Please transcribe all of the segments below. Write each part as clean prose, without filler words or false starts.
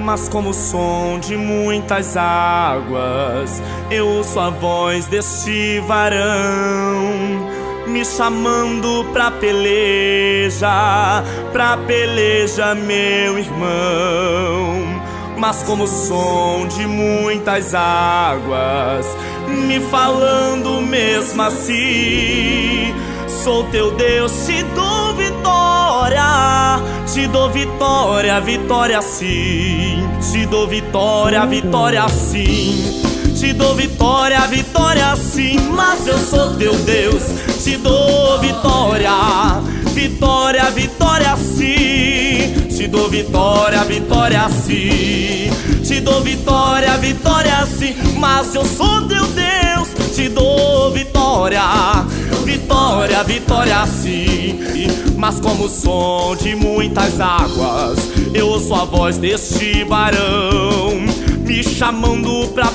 Mas como o som de muitas águas, eu ouço a voz deste varão me chamando pra peleja, meu irmão. Mas como o som de muitas águas, me falando mesmo assim: sou teu Deus, te dou vitória, te dou vitória, vitória sim. Te dou vitória, vitória sim. Te dou vitória, vitória sim. Mas eu sou teu Deus, te dou vitória, vitória, vitória sim. Te dou vitória, vitória sim. Te dou vitória, vitória sim. Mas eu sou teu Deus, te dou vitória, vitória, vitória sim. Mas como o som de muitas águas, eu ouço a voz deste varão me chamando pra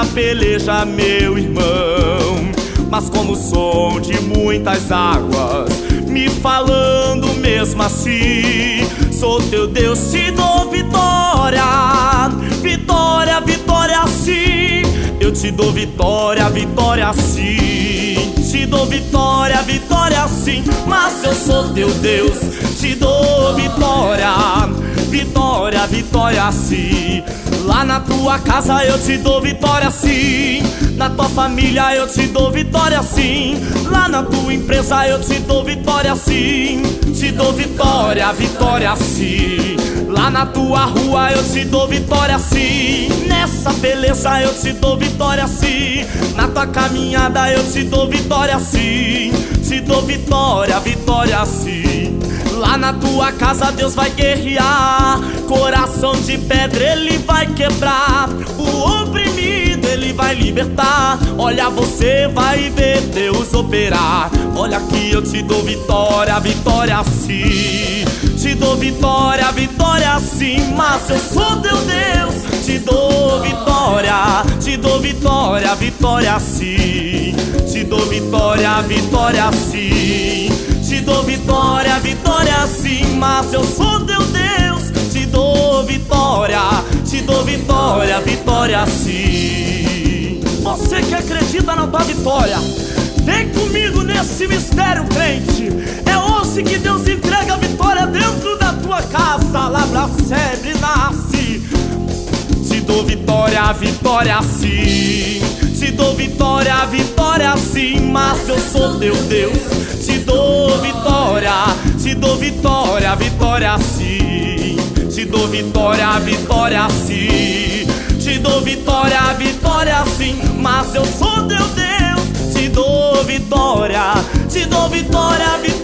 peleja, meu irmão. Mas como o som de muitas águas, me falando mesmo assim: sou teu Deus, te dou vitória, vitória, vitória sim. Eu te dou vitória, vitória sim. Te dou vitória, vitória sim. Mas eu sou teu Deus, te dou vitória, vitória, vitória sim. Lá na tua casa eu te dou vitória sim. Na tua família eu te dou vitória sim. Lá na tua empresa eu te dou vitória sim. Te dou vitória, vitória sim. Lá na tua rua eu te dou vitória sim. Nessa beleza eu te dou vitória sim. Na tua caminhada eu te dou vitória sim. Te dou vitória, vitória sim. Lá na tua casa Deus vai guerrear. Coração de pedra Ele vai quebrar. O oprimido Ele vai libertar. Olha, você vai ver Deus operar. Olha que eu te dou vitória, vitória sim. Te dou vitória, vitória sim. Mas eu sou teu Deus, te dou vitória, te dou vitória, vitória sim. Te dou vitória, vitória sim. Te dou vitória, vitória sim. Mas eu sou teu Deus, te dou vitória, te dou vitória, vitória sim. Você que acredita na tua vitória, vem comigo nesse mistério, crente. É hoje que Deus entrega a vitória dentro da tua casa. Labra, sebre, nasce. Te dou vitória, vitória sim. Te dou vitória, vitória sim. Mas eu sou teu Deus, te dou vitória, te dou vitória, vitória sim. Te dou vitória, vitória sim. Te dou vitória, vitória sim. Mas eu sou teu Deus, te dou vitória, te dou vitória, vitória.